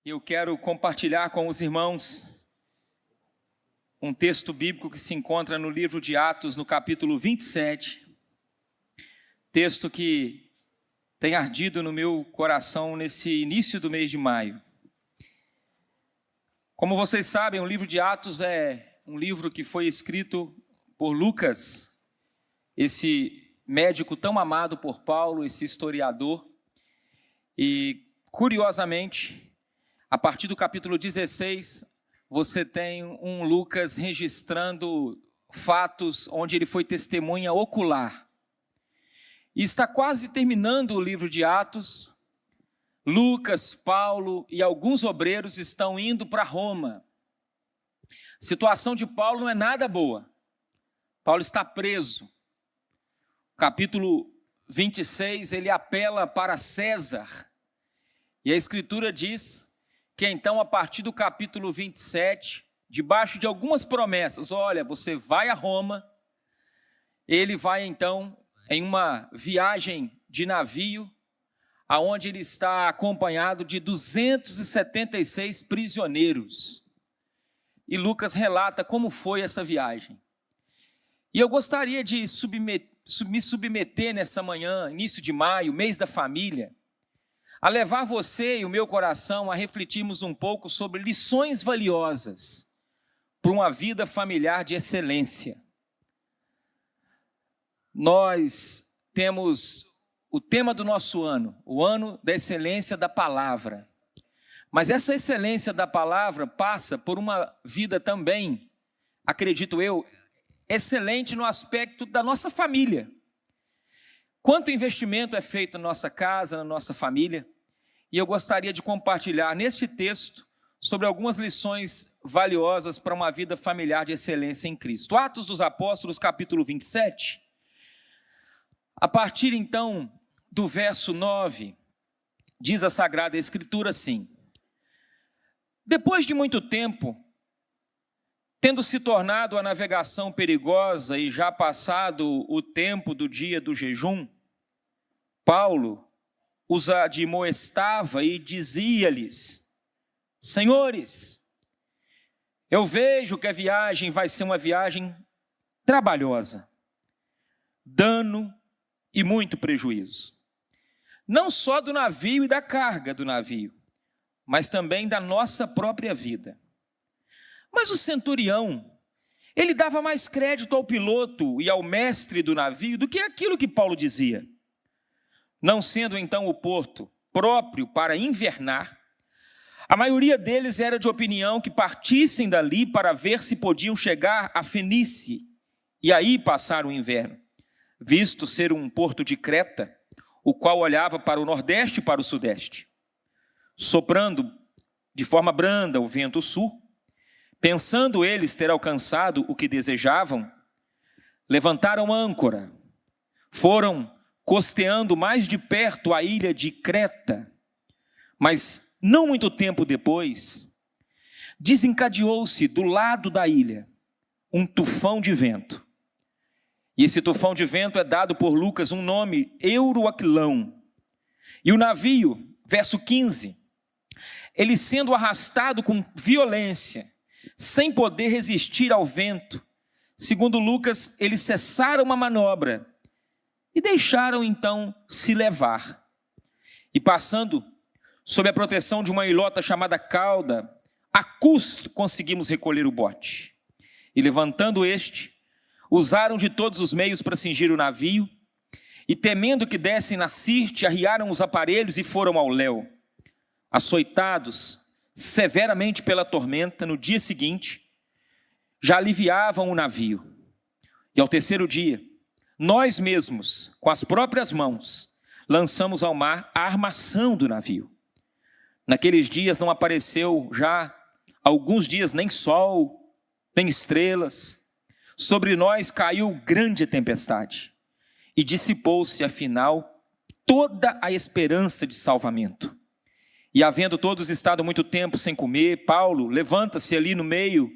Eu quero compartilhar com os irmãos um texto bíblico que se encontra no livro de Atos, no capítulo 27, texto que tem ardido no meu coração nesse início do mês de maio. Como vocês sabem, o livro de Atos é um livro que foi escrito por Lucas, esse médico tão amado por Paulo, esse historiador, e curiosamente, a partir do capítulo 16, você tem um Lucas registrando fatos onde ele foi testemunha ocular. E está quase terminando o livro de Atos. Lucas, Paulo e alguns obreiros estão indo para Roma. A situação de Paulo não é nada boa. Paulo está preso. Capítulo 26, ele apela para César. E a Escritura diz que então, a partir do capítulo 27, debaixo de algumas promessas, olha, você vai a Roma, ele vai então em uma viagem de navio, aonde ele está acompanhado de 276 prisioneiros. E Lucas relata como foi essa viagem. E eu gostaria de me submeter nessa manhã, início de maio, mês da família, a levar você e o meu coração a refletirmos um pouco sobre lições valiosas para uma vida familiar de excelência. Nós temos o tema do nosso ano, o ano da excelência da palavra. Mas essa excelência da palavra passa por uma vida também, acredito eu, excelente no aspecto da nossa família. Quanto investimento é feito na nossa casa, na nossa família? E eu gostaria de compartilhar neste texto sobre algumas lições valiosas para uma vida familiar de excelência em Cristo. Atos dos Apóstolos, capítulo 27. A partir então do verso 9, diz a Sagrada Escritura assim: depois de muito tempo, tendo se tornado a navegação perigosa e já passado o tempo do dia do jejum, Paulo os admoestava e dizia-lhes: senhores, eu vejo que a viagem vai ser uma viagem trabalhosa, dano e muito prejuízo, não só do navio e da carga do navio, mas também da nossa própria vida. Mas o centurião, ele dava mais crédito ao piloto e ao mestre do navio do que aquilo que Paulo dizia. Não sendo então o porto próprio para invernar, a maioria deles era de opinião que partissem dali para ver se podiam chegar a Fenícia e aí passar o inverno, visto ser um porto de Creta, o qual olhava para o nordeste e para o sudeste. Soprando de forma branda o vento sul, pensando eles ter alcançado o que desejavam, levantaram âncora, foram costeando mais de perto a ilha de Creta, mas não muito tempo depois, desencadeou-se do lado da ilha um tufão de vento. E esse tufão de vento é dado por Lucas um nome, Euroaquilão. E o navio, verso 15, ele sendo arrastado com violência, sem poder resistir ao vento, segundo Lucas, eles cessaram a manobra e deixaram então se levar. E passando sob a proteção de uma ilota chamada cauda, a custo conseguimos recolher o bote. E levantando este, usaram de todos os meios para cingir o navio, e temendo que dessem na sirte, arriaram os aparelhos e foram ao léu. Açoitados severamente pela tormenta, no dia seguinte, já aliviavam o navio. E ao terceiro dia, nós mesmos, com as próprias mãos, lançamos ao mar a armação do navio. Naqueles dias não apareceu já alguns dias nem sol, nem estrelas. Sobre nós caiu grande tempestade e dissipou-se, afinal, toda a esperança de salvamento. E havendo todos estado muito tempo sem comer, Paulo levanta-se ali no meio,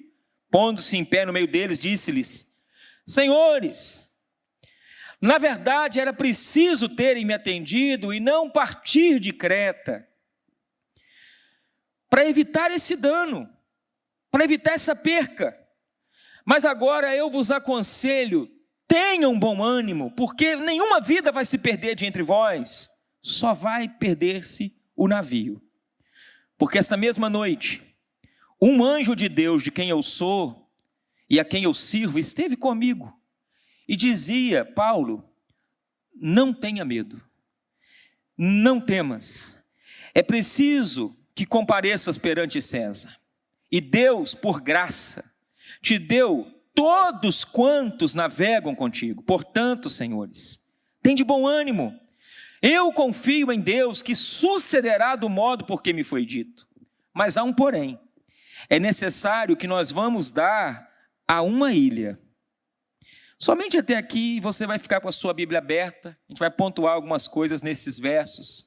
pondo-se em pé no meio deles, disse-lhes: senhores, na verdade era preciso terem me atendido e não partir de Creta, para evitar esse dano, para evitar essa perca. Mas agora eu vos aconselho, tenham bom ânimo, porque nenhuma vida vai se perder de entre vós, só vai perder-se o navio. Porque esta mesma noite, um anjo de Deus, de quem eu sou e a quem eu sirvo, esteve comigo e dizia: Paulo, não tenha medo, não temas, é preciso que compareças perante César. E Deus, por graça, te deu todos quantos navegam contigo. Portanto, senhores, tende bom ânimo. Eu confio em Deus que sucederá do modo por que me foi dito. Mas há um porém. É necessário que nós vamos dar a uma ilha. Somente até aqui você vai ficar com a sua Bíblia aberta. A gente vai pontuar algumas coisas nesses versos.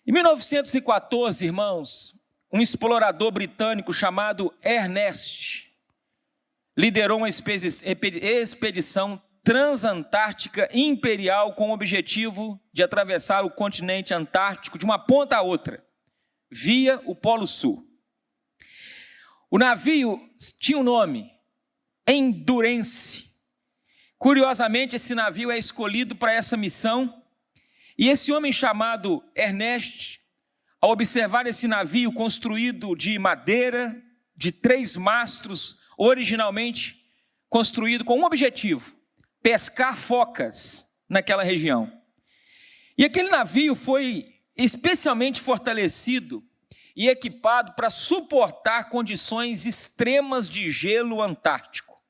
Em 1914, irmãos, um explorador britânico chamado Ernest liderou uma expedição transantártica imperial com o objetivo de atravessar o continente antártico de uma ponta a outra, via o Polo Sul. O navio tinha um nome, Endurance. Curiosamente, esse navio é escolhido para essa missão, e esse homem chamado Ernest, ao observar esse navio construído de madeira, de 3 mastros, originalmente construído com um objetivo: pescar focas naquela região. E aquele navio foi especialmente fortalecido e equipado para suportar condições extremas de gelo antártico.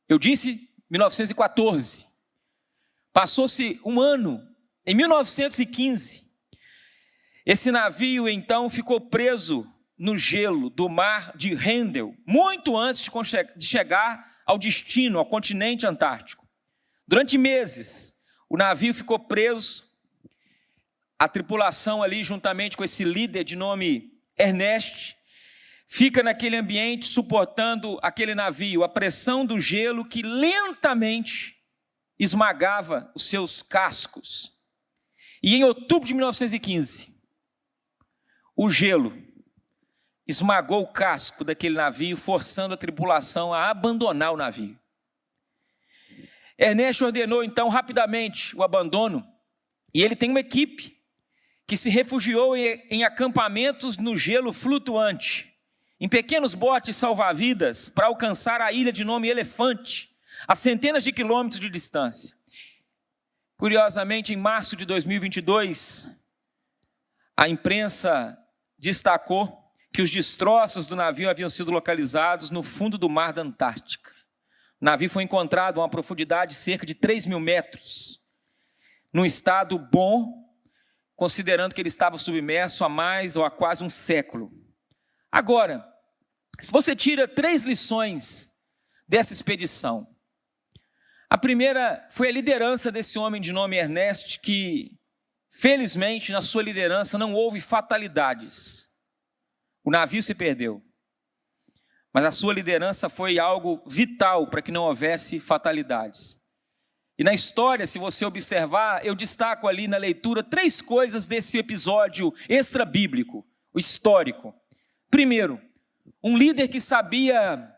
Eu disse 1914. Passou-se um ano. Em 1915, esse navio então ficou preso no gelo do mar de Hendel, muito antes de chegar ao destino, ao continente antártico. Durante meses, o navio ficou preso, a tripulação ali, juntamente com esse líder de nome Ernest, fica naquele ambiente suportando aquele navio, a pressão do gelo que lentamente esmagava os seus cascos. E em outubro de 1915, o gelo esmagou o casco daquele navio, forçando a tripulação a abandonar o navio. Ernest ordenou então rapidamente o abandono, e ele tem uma equipe que se refugiou em acampamentos no gelo flutuante, em pequenos botes salva-vidas, para alcançar a ilha de nome Elefante, a centenas de quilômetros de distância. Curiosamente, em março de 2022, a imprensa destacou que os destroços do navio haviam sido localizados no fundo do mar da Antártica. O navio foi encontrado a uma profundidade de cerca de 3.000 metros, num estado bom, considerando que ele estava submerso há mais ou há quase um século. Agora, se você tira 3 lições dessa expedição, a primeira foi a liderança desse homem de nome Ernest, que, felizmente, na sua liderança não houve fatalidades. O navio se perdeu, mas a sua liderança foi algo vital para que não houvesse fatalidades. E na história, se você observar, eu destaco ali na leitura 3 coisas desse episódio extra-bíblico, o histórico. Primeiro, um líder que sabia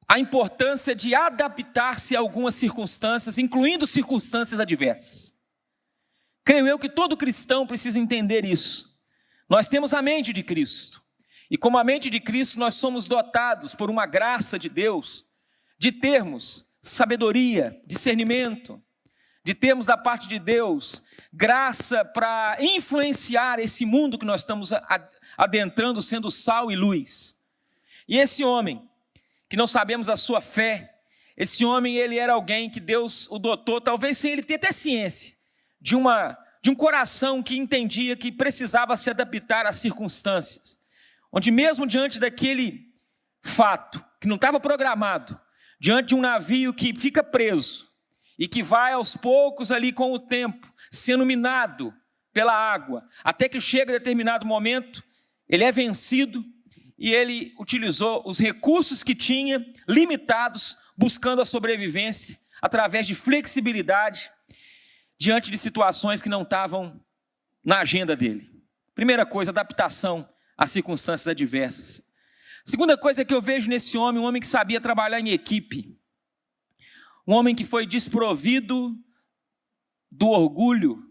a importância de adaptar-se a algumas circunstâncias, incluindo circunstâncias adversas. Creio eu que todo cristão precisa entender isso. Nós temos a mente de Cristo, e como a mente de Cristo nós somos dotados por uma graça de Deus, de termos sabedoria, discernimento, de termos da parte de Deus graça para influenciar esse mundo que nós estamos adentrando, sendo sal e luz. E esse homem, que não sabemos a sua fé, esse homem, ele era alguém que Deus o dotou, talvez sem ele ter até ciência, de um coração que entendia que precisava se adaptar às circunstâncias, onde mesmo diante daquele fato, que não estava programado, diante de um navio que fica preso, e que vai aos poucos ali com o tempo, sendo minado pela água, até que chega a determinado momento, ele é vencido, e ele utilizou os recursos que tinha, limitados, buscando a sobrevivência, através de flexibilidade, diante de situações que não estavam na agenda dele. Primeira coisa, adaptação às circunstâncias adversas. Segunda coisa que eu vejo nesse homem, um homem que sabia trabalhar em equipe. Um homem que foi desprovido do orgulho,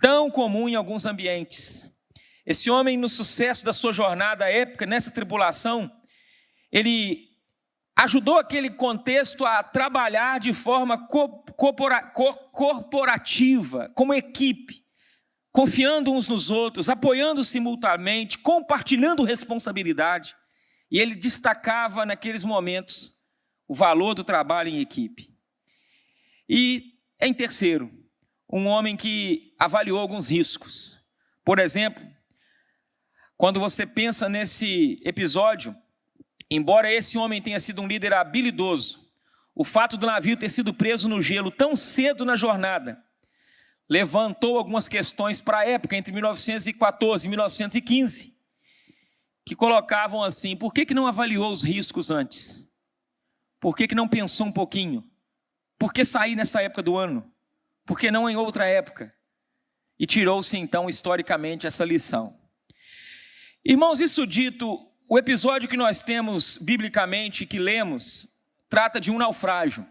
tão comum em alguns ambientes. Esse homem, no sucesso da sua jornada épica, nessa tribulação, ele ajudou aquele contexto a trabalhar de forma corporativa, como equipe, confiando uns nos outros, apoiando-se mutuamente, compartilhando responsabilidade. E ele destacava naqueles momentos o valor do trabalho em equipe. E, em terceiro, um homem que avaliou alguns riscos. Por exemplo, quando você pensa nesse episódio, embora esse homem tenha sido um líder habilidoso, o fato do navio ter sido preso no gelo tão cedo na jornada levantou algumas questões para a época, entre 1914 e 1915, que colocavam assim: por que não avaliou os riscos antes? Por que não pensou um pouquinho? Por que sair nessa época do ano? Por que não em outra época? E tirou-se então historicamente essa lição. Irmãos, isso dito, o episódio que nós temos biblicamente, que lemos, trata de um naufrágio.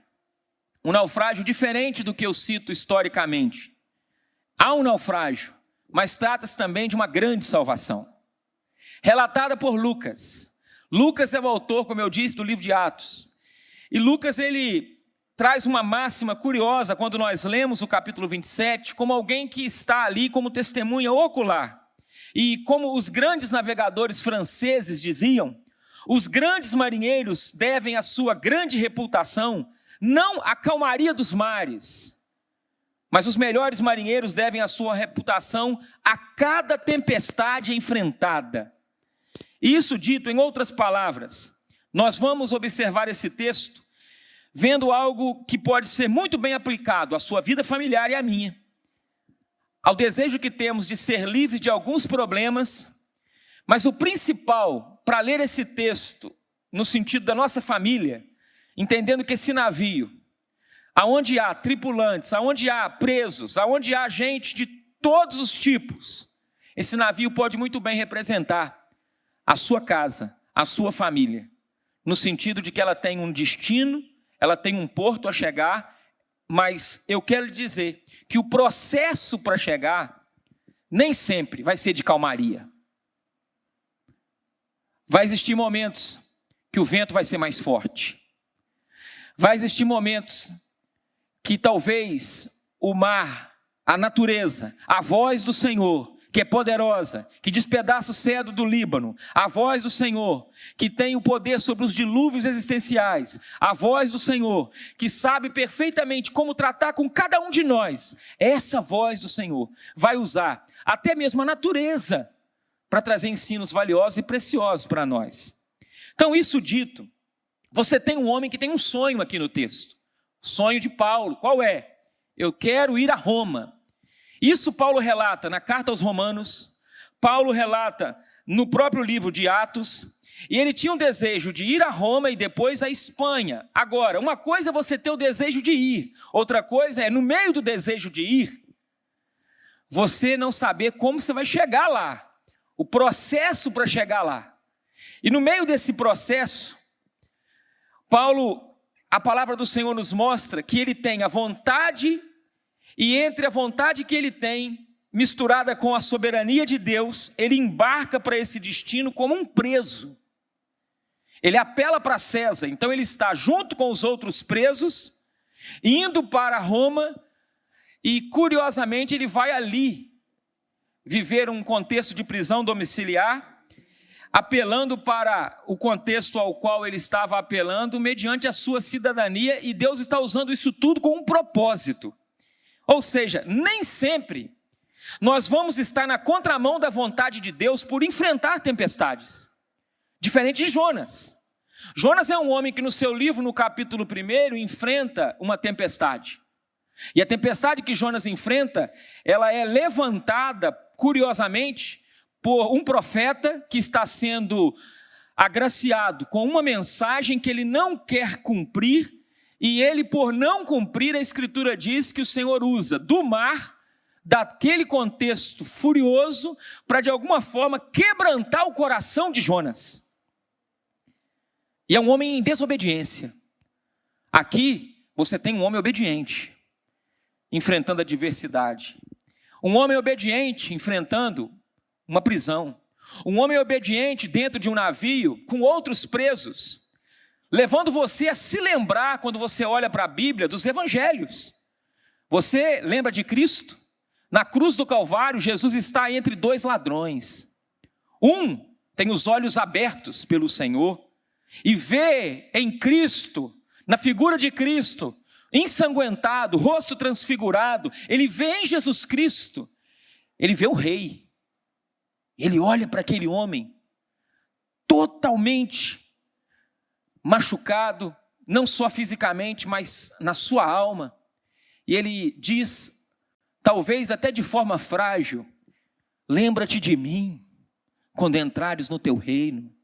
Um naufrágio diferente do que eu cito historicamente. Há um naufrágio, mas trata-se também de uma grande salvação. Relatada por Lucas. Lucas é o autor, como eu disse, do livro de Atos. E Lucas, ele traz uma máxima curiosa quando nós lemos o capítulo 27, como alguém que está ali como testemunha ocular. E como os grandes navegadores franceses diziam, os grandes marinheiros devem a sua grande reputação não à calmaria dos mares, mas os melhores marinheiros devem a sua reputação a cada tempestade enfrentada. Isso dito em outras palavras, nós vamos observar esse texto vendo algo que pode ser muito bem aplicado à sua vida familiar e à minha. Ao desejo que temos de ser livres de alguns problemas, mas o principal para ler esse texto no sentido da nossa família, entendendo que esse navio, aonde há tripulantes, aonde há presos, aonde há gente de todos os tipos, esse navio pode muito bem representar a sua casa, a sua família, no sentido de que ela tem um destino, ela tem um porto a chegar, mas eu quero lhe dizer que o processo para chegar nem sempre vai ser de calmaria. Vai existir momentos que o vento vai ser mais forte. Vai existir momentos que talvez o mar, a natureza, a voz do Senhor, que é poderosa, que despedaça o cedro do Líbano, a voz do Senhor, que tem o poder sobre os dilúvios existenciais, a voz do Senhor, que sabe perfeitamente como tratar com cada um de nós, essa voz do Senhor vai usar até mesmo a natureza para trazer ensinos valiosos e preciosos para nós. Então, isso dito, você tem um homem que tem um sonho aqui no texto, sonho de Paulo. Qual é? Eu quero ir a Roma. Isso Paulo relata na carta aos Romanos, Paulo relata no próprio livro de Atos, e ele tinha um desejo de ir a Roma e depois a Espanha. Agora, uma coisa é você ter o desejo de ir, outra coisa é, no meio do desejo de ir, você não saber como você vai chegar lá, o processo para chegar lá. E no meio desse processo, Paulo, a palavra do Senhor nos mostra que ele tem a vontade, e entre a vontade que ele tem, misturada com a soberania de Deus, ele embarca para esse destino como um preso. Ele apela para César, então ele está junto com os outros presos, indo para Roma, e curiosamente ele vai ali viver um contexto de prisão domiciliar, apelando para o contexto ao qual ele estava apelando, mediante a sua cidadania, e Deus está usando isso tudo com um propósito. Ou seja, nem sempre nós vamos estar na contramão da vontade de Deus por enfrentar tempestades. Diferente de Jonas. Jonas é um homem que no seu livro, no capítulo 1, enfrenta uma tempestade. E a tempestade que Jonas enfrenta, ela é levantada, curiosamente, por um profeta que está sendo agraciado com uma mensagem que ele não quer cumprir, e ele, por não cumprir, a Escritura diz que o Senhor usa do mar, daquele contexto furioso para, de alguma forma, quebrantar o coração de Jonas. E é um homem em desobediência. Aqui você tem um homem obediente, enfrentando a adversidade. Um homem obediente enfrentando uma prisão. Um homem obediente dentro de um navio com outros presos, levando você a se lembrar, quando você olha para a Bíblia, dos evangelhos. Você lembra de Cristo? Na cruz do Calvário, Jesus está entre dois ladrões. Um tem os olhos abertos pelo Senhor e vê em Cristo, na figura de Cristo, ensanguentado, rosto transfigurado, ele vê em Jesus Cristo, ele vê o rei. Ele olha para aquele homem totalmente machucado, não só fisicamente, mas na sua alma. E ele diz, talvez até de forma frágil: lembra-te de mim quando entrares no teu reino.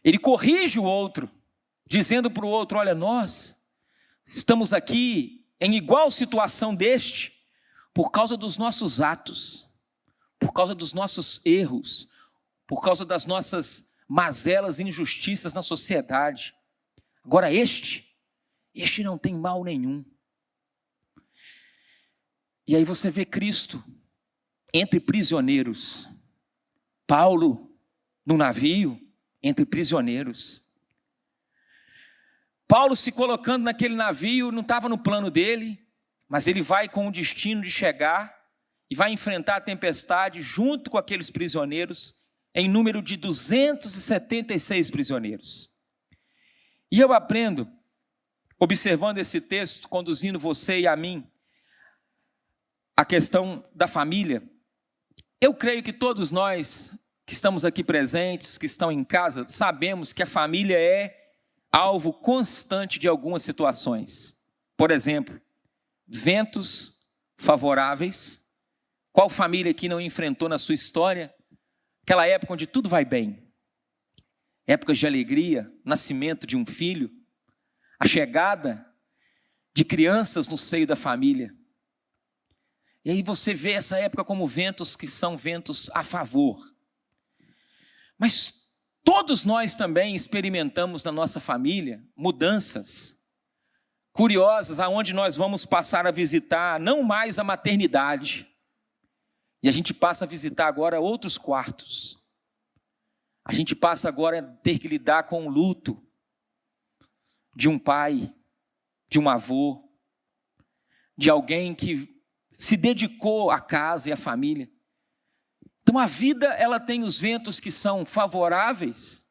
Ele corrige o outro, dizendo para o outro: olha, nós estamos aqui em igual situação deste por causa dos nossos atos, por causa dos nossos erros, por causa das nossas mazelas e injustiças na sociedade. Agora este não tem mal nenhum. E aí você vê Cristo entre prisioneiros. Paulo no navio, entre prisioneiros. Paulo se colocando naquele navio, não estava no plano dele, mas ele vai com o destino de chegar e vai enfrentar a tempestade junto com aqueles prisioneiros, em número de 276 prisioneiros. E eu aprendo, observando esse texto, conduzindo você e a mim, a questão da família. Eu creio que todos nós que estamos aqui presentes, que estão em casa, sabemos que a família é alvo constante de algumas situações. Por exemplo, ventos favoráveis. Qual família aqui não enfrentou na sua história aquela época onde tudo vai bem? Épocas de alegria, nascimento de um filho, a chegada de crianças no seio da família. E aí você vê essa época como ventos que são ventos a favor. Mas todos nós também experimentamos na nossa família mudanças curiosas, aonde nós vamos passar a visitar não mais a maternidade, e a gente passa a visitar agora outros quartos. A gente passa agora a ter que lidar com o luto de um pai, de um avô, de alguém que se dedicou à casa e à família. Então a vida, ela tem os ventos que são favoráveis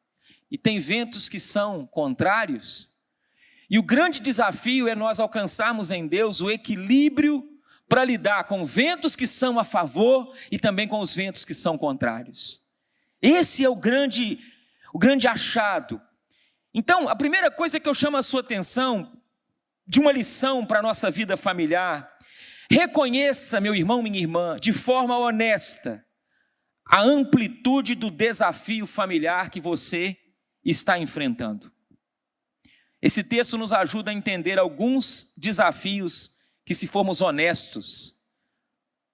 e tem ventos que são contrários. E o grande desafio é nós alcançarmos em Deus o equilíbrio para lidar com ventos que são a favor e também com os ventos que são contrários. Esse é o grande achado. Então, a primeira coisa que eu chamo a sua atenção de uma lição para a nossa vida familiar: reconheça, meu irmão, minha irmã, de forma honesta, a amplitude do desafio familiar que você está enfrentando. Esse texto nos ajuda a entender alguns desafios que, se formos honestos,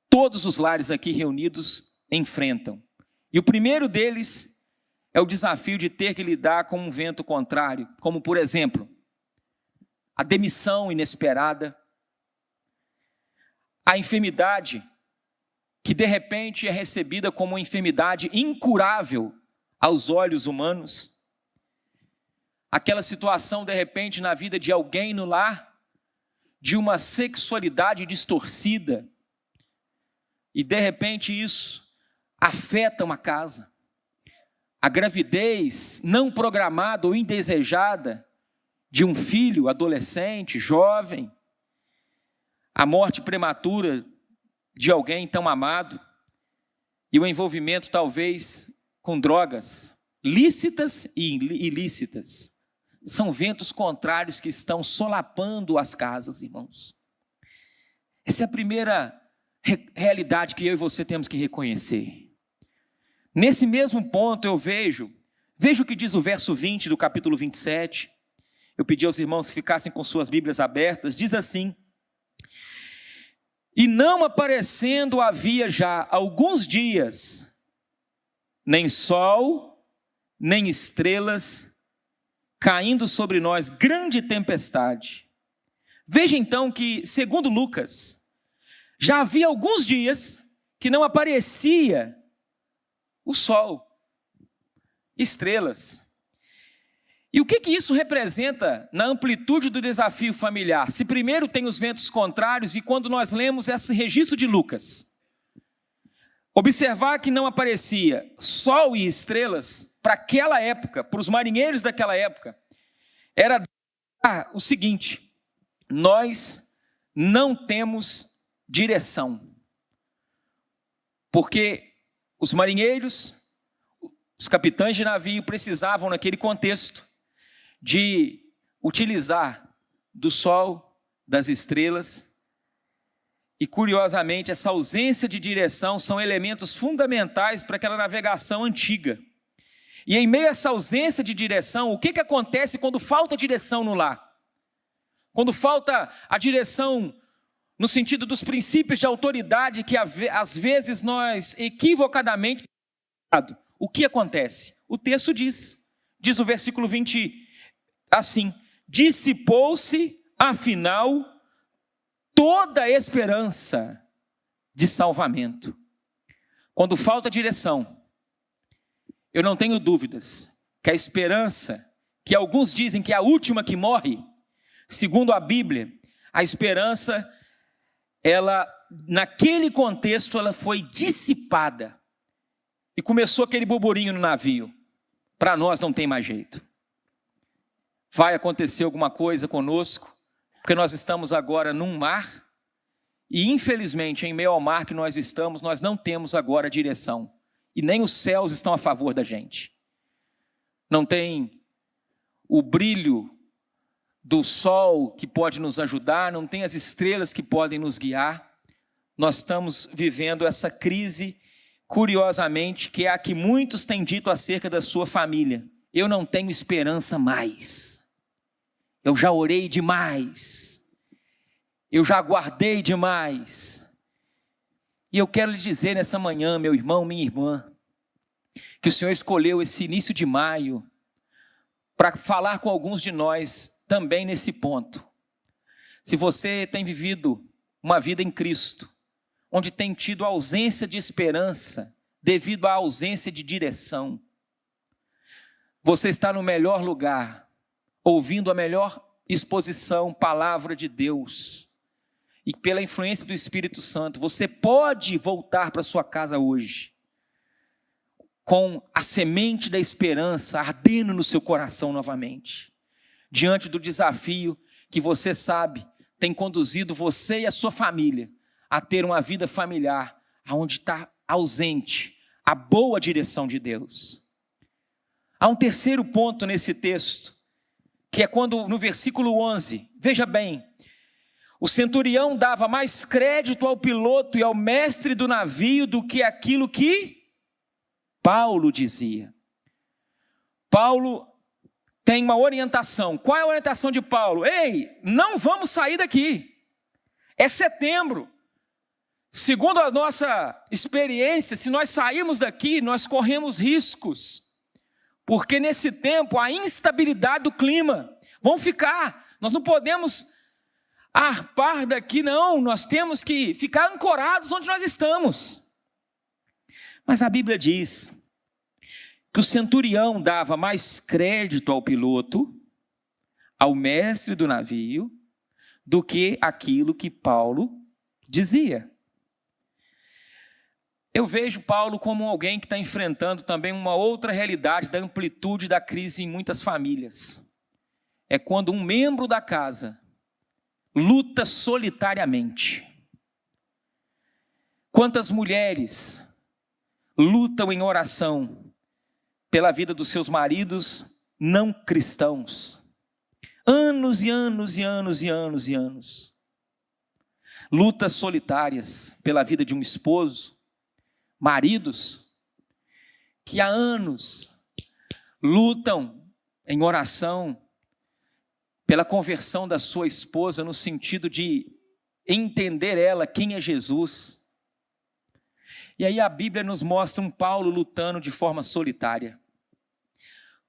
todos os lares aqui reunidos enfrentam. E o primeiro deles é o desafio de ter que lidar com um vento contrário, como, por exemplo, a demissão inesperada, a enfermidade que de repente é recebida como uma enfermidade incurável aos olhos humanos, aquela situação de repente na vida de alguém no lar, de uma sexualidade distorcida, e de repente isso afeta uma casa. A gravidez não programada ou indesejada de um filho, adolescente, jovem, a morte prematura de alguém tão amado, e o envolvimento talvez com drogas lícitas e ilícitas. São ventos contrários que estão solapando as casas, irmãos. Essa é a primeira realidade que eu e você temos que reconhecer. Nesse mesmo ponto eu vejo o que diz o verso 20 do capítulo 27. Eu pedi aos irmãos que ficassem com suas Bíblias abertas. Diz assim: E não aparecendo havia já alguns dias, nem sol, nem estrelas, caindo sobre nós grande tempestade. Veja então que, segundo Lucas, já havia alguns dias que não aparecia o sol, estrelas. E o que isso representa na amplitude do desafio familiar? Se primeiro tem os ventos contrários, e quando nós lemos esse registro de Lucas, observar que não aparecia sol e estrelas, para aquela época, para os marinheiros daquela época, era o seguinte: nós não temos direção. Porque os marinheiros, os capitães de navio precisavam, naquele contexto, de utilizar do sol, das estrelas. E, curiosamente, essa ausência de direção são elementos fundamentais para aquela navegação antiga. E em meio a essa ausência de direção, o que acontece quando falta direção no lar? Quando falta a direção no sentido dos princípios de autoridade que às vezes nós equivocadamente... O que acontece? O texto diz o versículo 20 assim: dissipou-se, afinal, toda a esperança de salvamento. Quando falta direção, eu não tenho dúvidas que a esperança, que alguns dizem que é a última que morre, segundo a Bíblia, a esperança, ela, naquele contexto, ela foi dissipada. E começou aquele burburinho no navio. Para nós não tem mais jeito. Vai acontecer alguma coisa conosco, porque nós estamos agora num mar, e infelizmente, em meio ao mar que nós estamos, nós não temos agora direção. E nem os céus estão a favor da gente. Não tem o brilho do sol que pode nos ajudar, não tem as estrelas que podem nos guiar. Nós estamos vivendo essa crise, curiosamente, que é a que muitos têm dito acerca da sua família. Eu não tenho esperança mais. Eu já orei demais. Eu já aguardei demais. E eu quero lhe dizer nessa manhã, meu irmão, minha irmã, que o Senhor escolheu esse início de maio para falar com alguns de nós também nesse ponto. Se você tem vivido uma vida em Cristo, onde tem tido ausência de esperança devido à ausência de direção, você está no melhor lugar, ouvindo a melhor exposição, palavra de Deus, e pela influência do Espírito Santo, você pode voltar para sua casa hoje, com a semente da esperança ardendo no seu coração novamente, diante do desafio que você sabe tem conduzido você e a sua família a ter uma vida familiar, onde está ausente a boa direção de Deus. Há um terceiro ponto nesse texto, que é quando no versículo 11, veja bem, o centurião dava mais crédito ao piloto e ao mestre do navio do que aquilo que Paulo dizia. Paulo tem uma orientação. Qual é a orientação de Paulo? Ei, não vamos sair daqui. É setembro. Segundo a nossa experiência, se nós sairmos daqui, nós corremos riscos. Porque nesse tempo, a instabilidade do clima vão ficar. Nós não podemos arpar daqui, não. Nós temos que ficar ancorados onde nós estamos. Mas a Bíblia diz que o centurião dava mais crédito ao piloto, ao mestre do navio, do que aquilo que Paulo dizia. Eu vejo Paulo como alguém que está enfrentando também uma outra realidade da amplitude da crise em muitas famílias. É quando um membro da casa luta solitariamente. Quantas mulheres lutam em oração pela vida dos seus maridos não cristãos. Anos e anos e anos e anos e anos. Lutas solitárias pela vida de um esposo. Maridos que há anos lutam em oração pela conversão da sua esposa, no sentido de entender ela quem é Jesus. E aí a Bíblia nos mostra um Paulo lutando de forma solitária.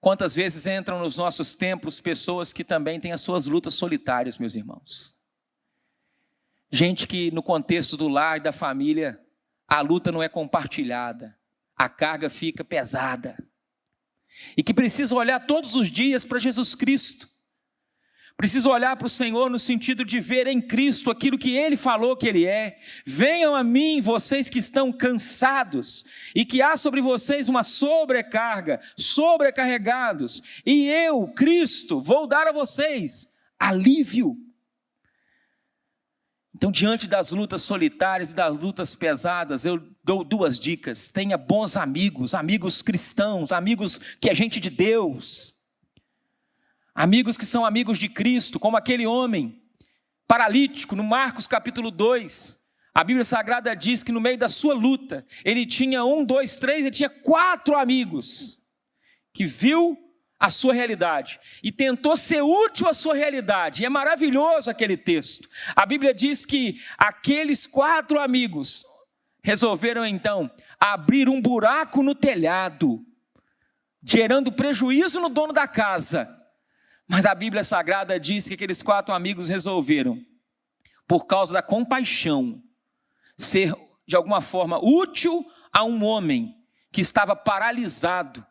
Quantas vezes entram nos nossos templos pessoas que também têm as suas lutas solitárias, meus irmãos. Gente que no contexto do lar e da família, a luta não é compartilhada, a carga fica pesada. E que precisa olhar todos os dias para Jesus Cristo. Precisa olhar para o Senhor no sentido de ver em Cristo aquilo que Ele falou que Ele é. Venham a mim, vocês que estão cansados e que há sobre vocês uma sobrecarga, sobrecarregados. E eu, Cristo, vou dar a vocês alívio. Então, diante das lutas solitárias e das lutas pesadas, eu dou 2 dicas. Tenha bons amigos, amigos cristãos, amigos que é gente de Deus. Amigos que são amigos de Cristo, como aquele homem paralítico, no Marcos capítulo 2. A Bíblia Sagrada diz que no meio da sua luta, ele tinha 1, 2, 3, ele tinha 4 amigos que viu a sua realidade e tentou ser útil à sua realidade. E é maravilhoso aquele texto. A Bíblia diz que aqueles 4 amigos resolveram então abrir um buraco no telhado, gerando prejuízo no dono da casa. Mas a Bíblia Sagrada diz que aqueles 4 amigos resolveram, por causa da compaixão, ser de alguma forma útil a um homem que estava paralisado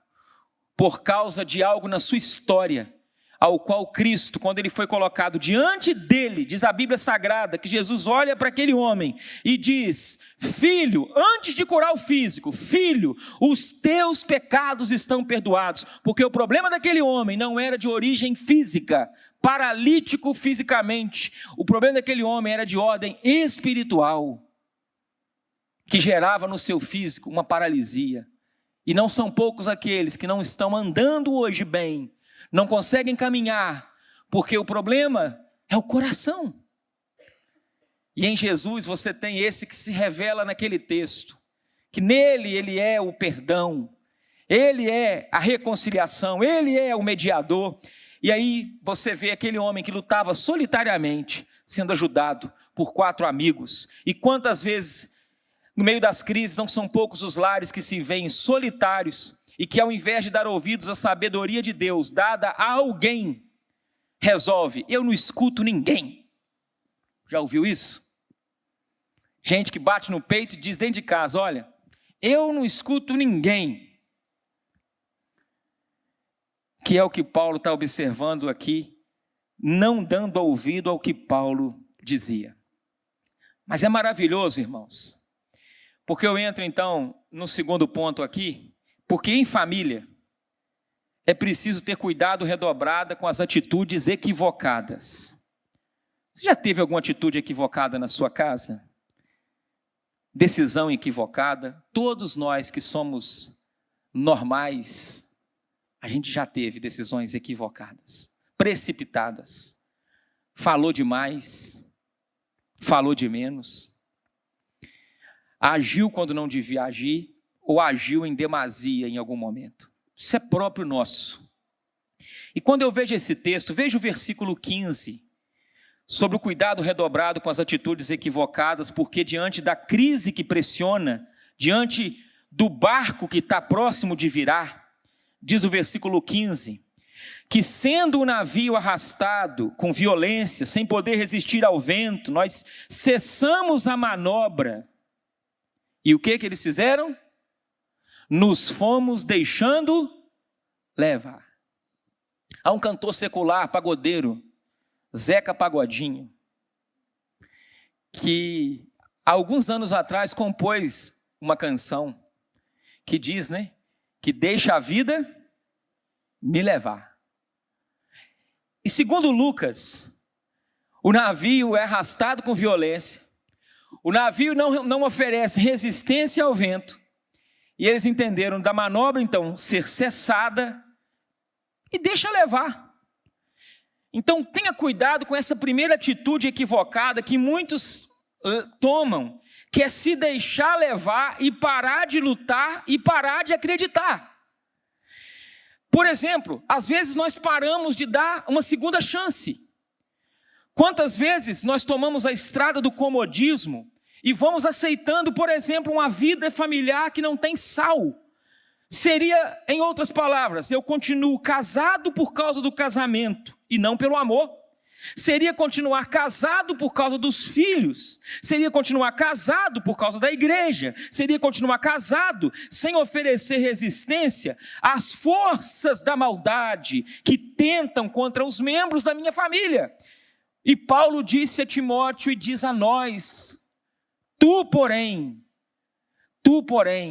por causa de algo na sua história, ao qual Cristo, quando ele foi colocado diante dele, diz a Bíblia Sagrada, que Jesus olha para aquele homem e diz: filho, antes de curar o físico, filho, os teus pecados estão perdoados, porque o problema daquele homem não era de origem física, paralítico fisicamente, o problema daquele homem era de ordem espiritual, que gerava no seu físico uma paralisia. E não são poucos aqueles que não estão andando hoje bem, não conseguem caminhar, porque o problema é o coração. E em Jesus você tem esse que se revela naquele texto, que nele ele é o perdão, ele é a reconciliação, ele é o mediador. E aí você vê aquele homem que lutava solitariamente, sendo ajudado por 4 amigos. E quantas vezes, no meio das crises, não são poucos os lares que se veem solitários, e que ao invés de dar ouvidos à sabedoria de Deus, dada a alguém, resolve: eu não escuto ninguém. Já ouviu isso? Gente que bate no peito e diz dentro de casa: olha, eu não escuto ninguém. Que é o que Paulo está observando aqui, não dando ouvido ao que Paulo dizia. Mas é maravilhoso, irmãos, porque eu entro então no segundo ponto aqui. Porque em família é preciso ter cuidado redobrado com as atitudes equivocadas. Você já teve alguma atitude equivocada na sua casa? Decisão equivocada? Todos nós que somos normais, a gente já teve decisões equivocadas, precipitadas. Falou demais, falou de menos, agiu quando não devia agir, ou agiu em demasia em algum momento. Isso é próprio nosso. E quando eu vejo esse texto, vejo o versículo 15, sobre o cuidado redobrado com as atitudes equivocadas, porque diante da crise que pressiona, diante do barco que está próximo de virar, diz o versículo 15, que sendo o navio arrastado com violência, sem poder resistir ao vento, nós cessamos a manobra. E o que eles fizeram? Nos fomos deixando levar. Há um cantor secular, pagodeiro, Zeca Pagodinho, que há alguns anos atrás compôs uma canção que diz, que deixa a vida me levar. E segundo Lucas, o navio é arrastado com violência, o navio não oferece resistência ao vento, e eles entenderam da manobra, então, ser cessada e deixa levar. Então, tenha cuidado com essa primeira atitude equivocada que muitos tomam, que é se deixar levar e parar de lutar e parar de acreditar. Por exemplo, às vezes nós paramos de dar uma segunda chance. Quantas vezes nós tomamos a estrada do comodismo e vamos aceitando, por exemplo, uma vida familiar que não tem sal? Seria, em outras palavras, eu continuo casado por causa do casamento e não pelo amor. Seria continuar casado por causa dos filhos. Seria continuar casado por causa da igreja. Seria continuar casado sem oferecer resistência às forças da maldade que tentam contra os membros da minha família. E Paulo disse a Timóteo e diz a nós: tu, porém,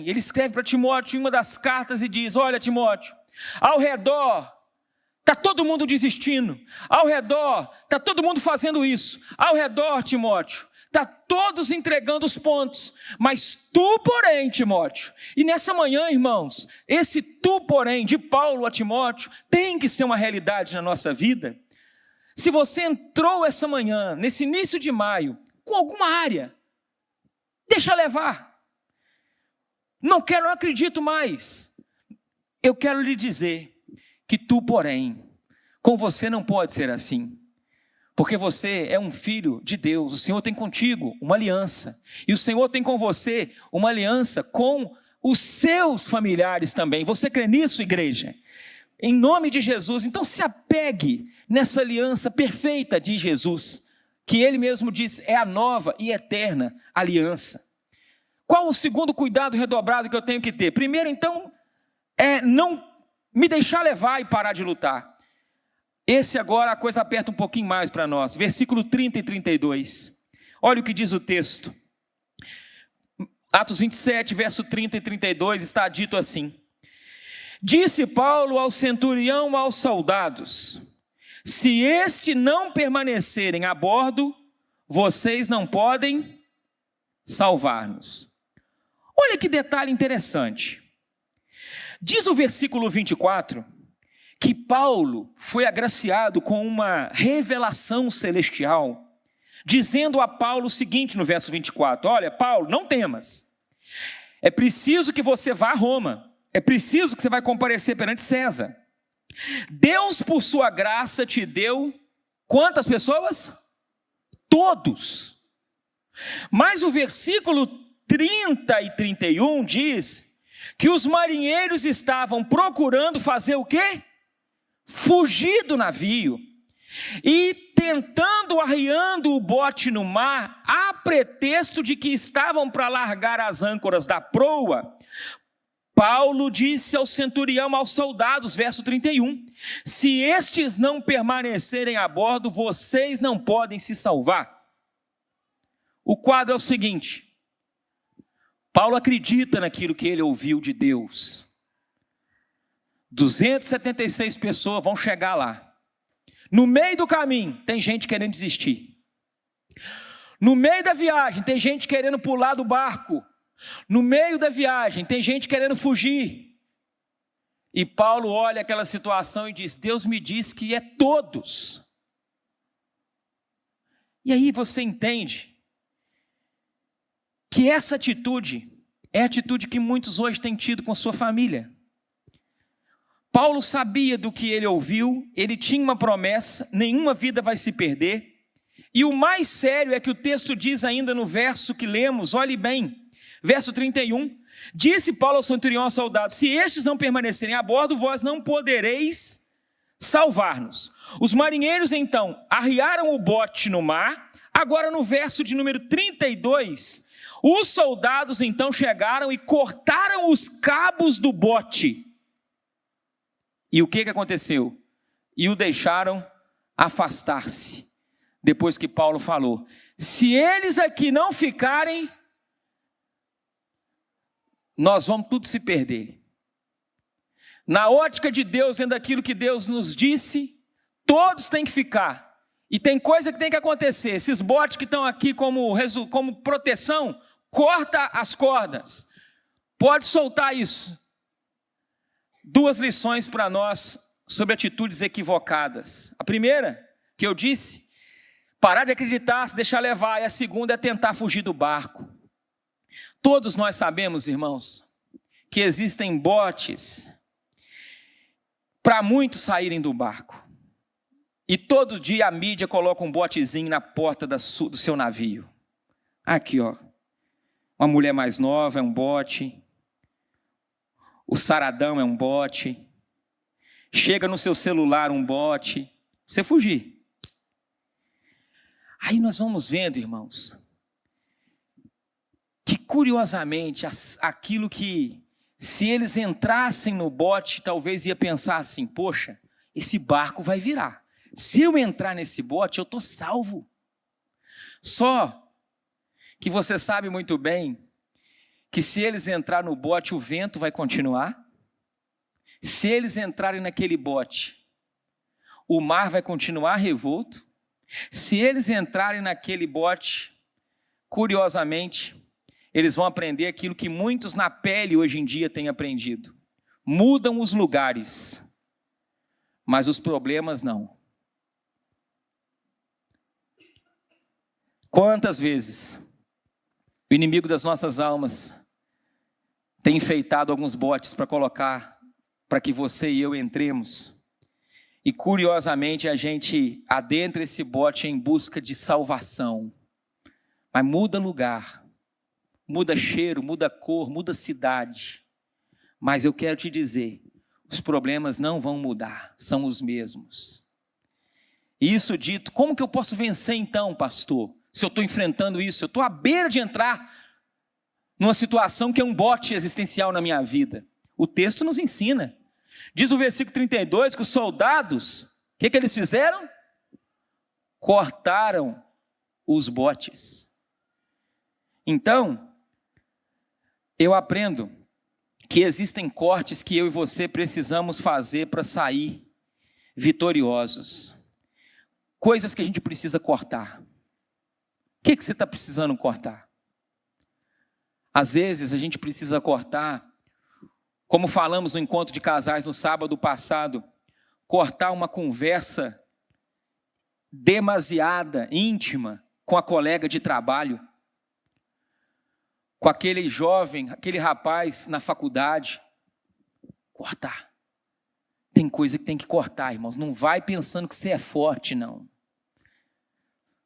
ele escreve para Timóteo em uma das cartas e diz: olha, Timóteo, ao redor está todo mundo desistindo, ao redor está todo mundo fazendo isso, ao redor, Timóteo, está todos entregando os pontos, mas tu, porém, Timóteo, e nessa manhã, irmãos, esse tu, porém, de Paulo a Timóteo, tem que ser uma realidade na nossa vida. Se você entrou essa manhã, nesse início de maio, com alguma área, deixa levar. Não acredito mais. Eu quero lhe dizer que tu, porém, com você não pode ser assim. Porque você é um filho de Deus. O Senhor tem contigo uma aliança. E o Senhor tem com você uma aliança com os seus familiares também. Você crê nisso, igreja? Em nome de Jesus. Então se apegue nessa aliança perfeita de Jesus, que ele mesmo diz é a nova e eterna aliança. Qual o segundo cuidado redobrado que eu tenho que ter? Primeiro, então, é não me deixar levar e parar de lutar. Esse agora a coisa aperta um pouquinho mais para nós. Versículo 30 e 32. Olha o que diz o texto. Atos 27, verso 30 e 32, está dito assim: disse Paulo ao centurião, aos soldados: se este não permanecerem a bordo, vocês não podem salvar-nos. Olha que detalhe interessante. Diz o versículo 24 que Paulo foi agraciado com uma revelação celestial, dizendo a Paulo o seguinte no verso 24: olha, Paulo, não temas, é preciso que você vá a Roma, é preciso que você vai comparecer perante César. Deus, por sua graça, te deu quantas pessoas? Todos. Mas o versículo 30 e 31 diz que os marinheiros estavam procurando fazer o quê? Fugir do navio. E tentando, arriando o bote no mar, a pretexto de que estavam para largar as âncoras da proa, Paulo disse ao centurião, aos soldados, verso 31, se estes não permanecerem a bordo, vocês não podem se salvar. O quadro é o seguinte: Paulo acredita naquilo que ele ouviu de Deus. 276 pessoas vão chegar lá. No meio do caminho, tem gente querendo desistir. No meio da viagem, tem gente querendo pular do barco. No meio da viagem, tem gente querendo fugir. E Paulo olha aquela situação e diz: Deus me diz que é todos. E aí você entende que essa atitude é a atitude que muitos hoje têm tido com sua família. Paulo sabia do que ele ouviu, ele tinha uma promessa, nenhuma vida vai se perder. E o mais sério é que o texto diz ainda no verso que lemos, olhe bem, verso 31, disse Paulo ao centurião, aos soldados: se estes não permanecerem a bordo, vós não podereis salvar-nos. Os marinheiros então arriaram o bote no mar. Agora no verso de número 32, os soldados então chegaram e cortaram os cabos do bote. E o que aconteceu? E o deixaram afastar-se. Depois que Paulo falou: se eles aqui não ficarem, nós vamos tudo se perder. Na ótica de Deus, dentro daquilo que Deus nos disse, todos têm que ficar. E tem coisa que tem que acontecer. Esses botes que estão aqui como proteção, corta as cordas. Pode soltar isso. Duas lições para nós sobre atitudes equivocadas. A primeira, que eu disse, parar de acreditar, se deixar levar. E a segunda é tentar fugir do barco. Todos nós sabemos, irmãos, que existem botes para muitos saírem do barco. E todo dia a mídia coloca um botezinho na porta do seu navio. Aqui, ó. Uma mulher mais nova é um bote. O saradão é um bote. Chega no seu celular um bote. Você fugir. Aí nós vamos vendo, irmãos, que curiosamente aquilo que, se eles entrassem no bote, talvez ia pensar assim: poxa, esse barco vai virar. Se eu entrar nesse bote, eu estou salvo. Só que você sabe muito bem que se eles entrarem no bote, o vento vai continuar. Se eles entrarem naquele bote, o mar vai continuar revolto. Se eles entrarem naquele bote, curiosamente, eles vão aprender aquilo que muitos na pele hoje em dia têm aprendido. Mudam os lugares, mas os problemas não. Quantas vezes o inimigo das nossas almas tem enfeitado alguns botes para colocar, para que você e eu entremos, e curiosamente a gente adentra esse bote em busca de salvação, mas muda lugar, muda cheiro, muda cor, muda cidade, mas eu quero te dizer, os problemas não vão mudar, são os mesmos. E isso dito, como que eu posso vencer então, pastor? Se eu estou enfrentando isso, eu estou à beira de entrar numa situação que é um bote existencial na minha vida. O texto nos ensina. Diz o versículo 32 que os soldados, o que eles fizeram? Cortaram os botes. Então, eu aprendo que existem cortes que eu e você precisamos fazer para sair vitoriosos. Coisas que a gente precisa cortar. O que você está precisando cortar? Às vezes a gente precisa cortar, como falamos no encontro de casais no sábado passado, cortar uma conversa demasiada, íntima, com a colega de trabalho, com aquele jovem, aquele rapaz na faculdade. Cortar. Tem coisa que tem que cortar, irmãos. Não vai pensando que você é forte, não.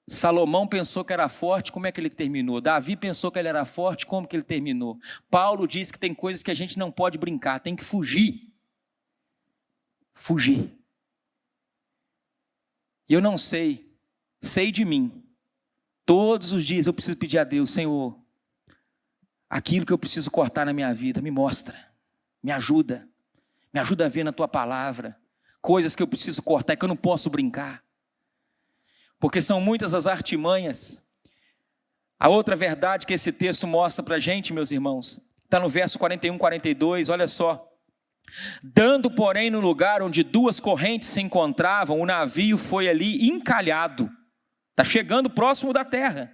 Salomão pensou que era forte, como é que ele terminou? Davi pensou que ele era forte, como que ele terminou? Paulo diz que tem coisas que a gente não pode brincar, tem que fugir. Fugir. E eu não sei de mim. Todos os dias eu preciso pedir a Deus: Senhor, aquilo que eu preciso cortar na minha vida, me mostra, me ajuda a ver na tua palavra, coisas que eu preciso cortar, que eu não posso brincar. Porque são muitas as artimanhas. A outra verdade que esse texto mostra para a gente, meus irmãos, está no verso 41, 42, olha só. Dando, porém, no lugar onde duas correntes se encontravam, o navio foi ali encalhado. Está chegando próximo da terra.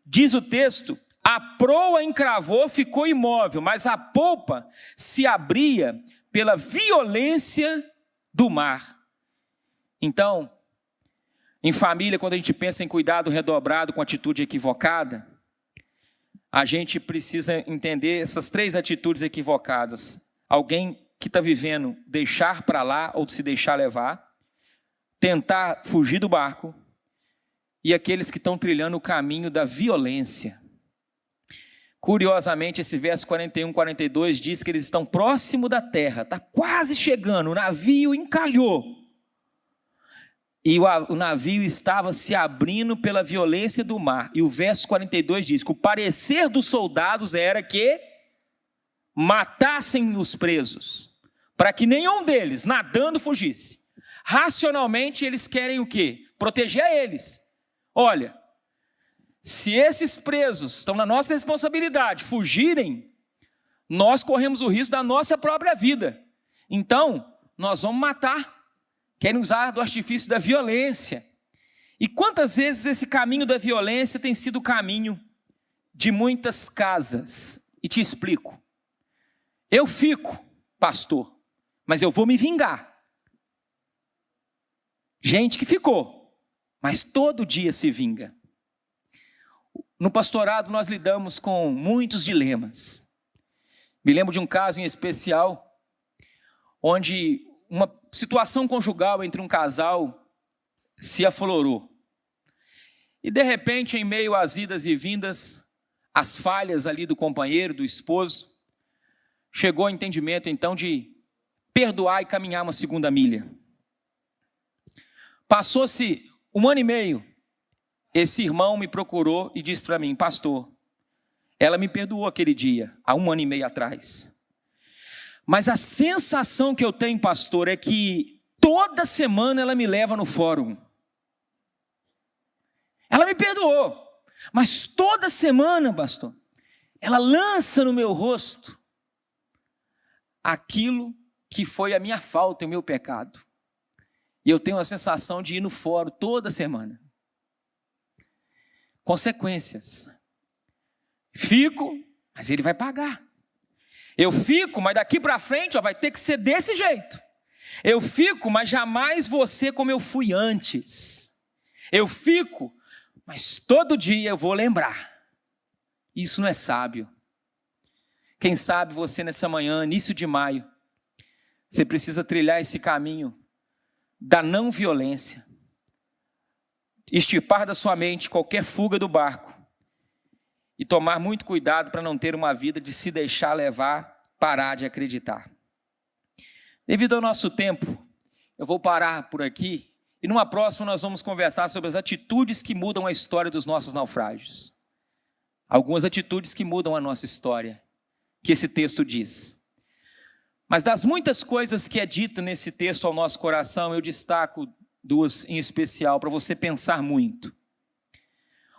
Diz o texto, a proa encravou, ficou imóvel, mas a polpa se abria pela violência do mar. Então, em família, quando a gente pensa em cuidado redobrado com atitude equivocada, a gente precisa entender essas três atitudes equivocadas. Alguém que está vivendo deixar para lá ou se deixar levar, tentar fugir do barco, e aqueles que estão trilhando o caminho da violência. Curiosamente, esse verso 41, 42 diz que eles estão próximo da terra, está quase chegando, o navio encalhou. E o navio estava se abrindo pela violência do mar. E o verso 42 diz que o parecer dos soldados era que matassem os presos, para que nenhum deles, nadando, fugisse. Racionalmente, eles querem o quê? Proteger a eles. Olha, se esses presos estão na nossa responsabilidade, fugirem, nós corremos o risco da nossa própria vida. Então, nós vamos matar. Querem usar do artifício da violência. E quantas vezes esse caminho da violência tem sido o caminho de muitas casas? E te explico. Eu fico, pastor, mas eu vou me vingar. Gente que ficou, mas todo dia se vinga. No pastorado nós lidamos com muitos dilemas. Me lembro de um caso em especial, onde uma situação conjugal entre um casal se aflorou. E de repente, em meio às idas e vindas, as falhas ali do companheiro, do esposo, chegou ao entendimento então de perdoar e caminhar uma segunda milha. Passou-se 1 ano e meio, esse irmão me procurou e disse para mim: pastor, ela me perdoou aquele dia, há 1 ano e meio atrás. Mas a sensação que eu tenho, pastor, é que toda semana ela me leva no fórum. Ela me perdoou, mas toda semana, pastor, ela lança no meu rosto aquilo que foi a minha falta, o meu pecado. E eu tenho a sensação de ir no fórum toda semana. Consequências. Fico, mas ele vai pagar. Eu fico, mas daqui para frente vai ter que ser desse jeito. Eu fico, mas jamais vou ser como eu fui antes. Eu fico, mas todo dia eu vou lembrar. Isso não é sábio. Quem sabe você nessa manhã, início de maio, você precisa trilhar esse caminho da não violência. Extirpar da sua mente qualquer fuga do barco. E tomar muito cuidado para não ter uma vida de se deixar levar, parar de acreditar. Devido ao nosso tempo, eu vou parar por aqui. E numa próxima nós vamos conversar sobre as atitudes que mudam a história dos nossos naufrágios. Algumas atitudes que mudam a nossa história, que esse texto diz. Mas das muitas coisas que é dito nesse texto ao nosso coração, eu destaco 2 em especial, para você pensar muito.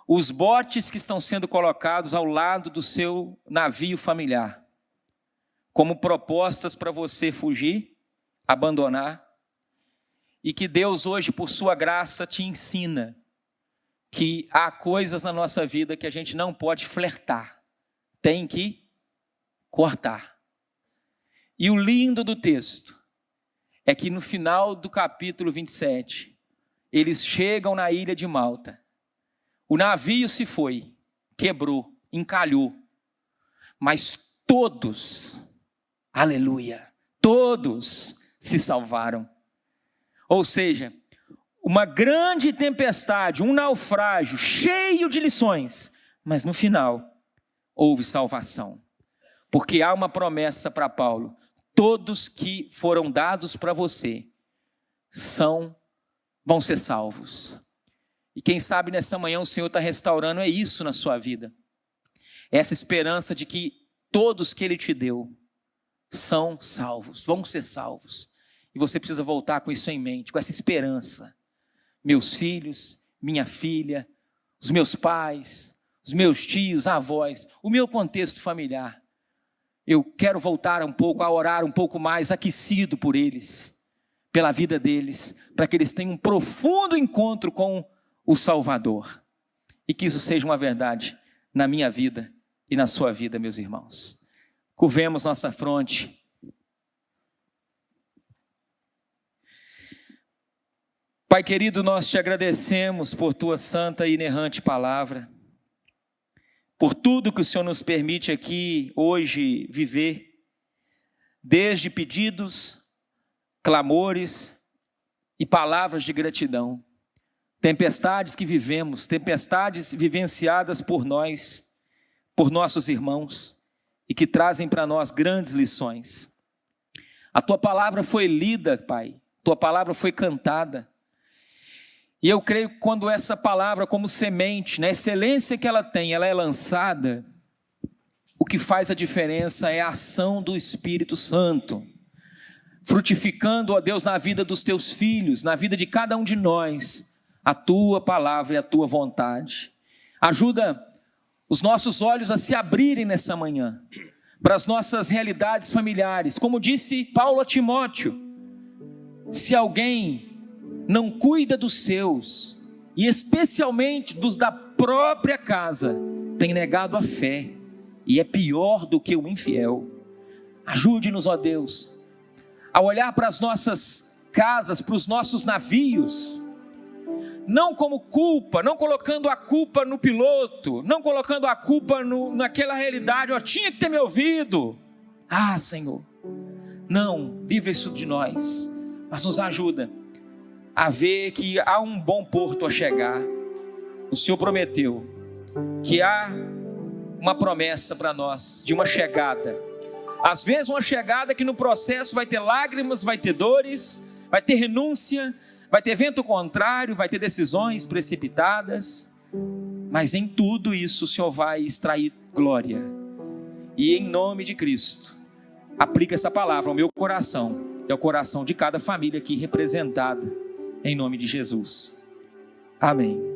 Os botes que estão sendo colocados ao lado do seu navio familiar, como propostas para você fugir, abandonar, e que Deus hoje, por sua graça, te ensina que há coisas na nossa vida que a gente não pode flertar, tem que cortar. E o lindo do texto é que no final do capítulo 27, eles chegam na ilha de Malta. O navio se foi, quebrou, encalhou, mas todos, aleluia, todos se salvaram. Ou seja, uma grande tempestade, um naufrágio cheio de lições, mas no final houve salvação. Porque há uma promessa para Paulo: todos que foram dados para você vão ser salvos. E quem sabe nessa manhã o Senhor está restaurando isso na sua vida. Essa esperança de que todos que Ele te deu são salvos, vão ser salvos. E você precisa voltar com isso em mente, com essa esperança. Meus filhos, minha filha, os meus pais, os meus tios, avós, o meu contexto familiar. Eu quero voltar um pouco a orar um pouco mais aquecido por eles, pela vida deles, para que eles tenham um profundo encontro com o Salvador. E que isso seja uma verdade na minha vida e na sua vida, meus irmãos. Curvemos nossa fronte. Pai querido, nós te agradecemos por tua santa e inerrante palavra, por tudo que o Senhor nos permite aqui hoje viver, desde pedidos, clamores e palavras de gratidão. Tempestades que vivemos, tempestades vivenciadas por nós, por nossos irmãos, e que trazem para nós grandes lições. A tua palavra foi lida, Pai, tua palavra foi cantada. E eu creio que quando essa palavra, como semente, na excelência que ela tem, ela é lançada, o que faz a diferença é a ação do Espírito Santo, frutificando, ó Deus, na vida dos teus filhos, na vida de cada um de nós, a tua palavra e a tua vontade. Ajuda os nossos olhos a se abrirem nessa manhã, para as nossas realidades familiares. Como disse Paulo a Timóteo, se alguém não cuida dos seus, e especialmente dos da própria casa, tem negado a fé, e é pior do que o infiel. Ajude-nos, ó Deus, a olhar para as nossas casas, para os nossos navios, não como culpa, não colocando a culpa no piloto, não colocando a culpa naquela realidade, ó, tinha que ter me ouvido. Senhor, não, livra isso de nós, mas nos ajuda a ver que há um bom porto a chegar. O Senhor prometeu que há uma promessa para nós de uma chegada. Às vezes uma chegada que no processo vai ter lágrimas, vai ter dores, vai ter renúncia, vai ter vento contrário, vai ter decisões precipitadas, mas em tudo isso o Senhor vai extrair glória. E em nome de Cristo, aplica essa palavra ao meu coração e ao coração de cada família aqui representada, em nome de Jesus. Amém.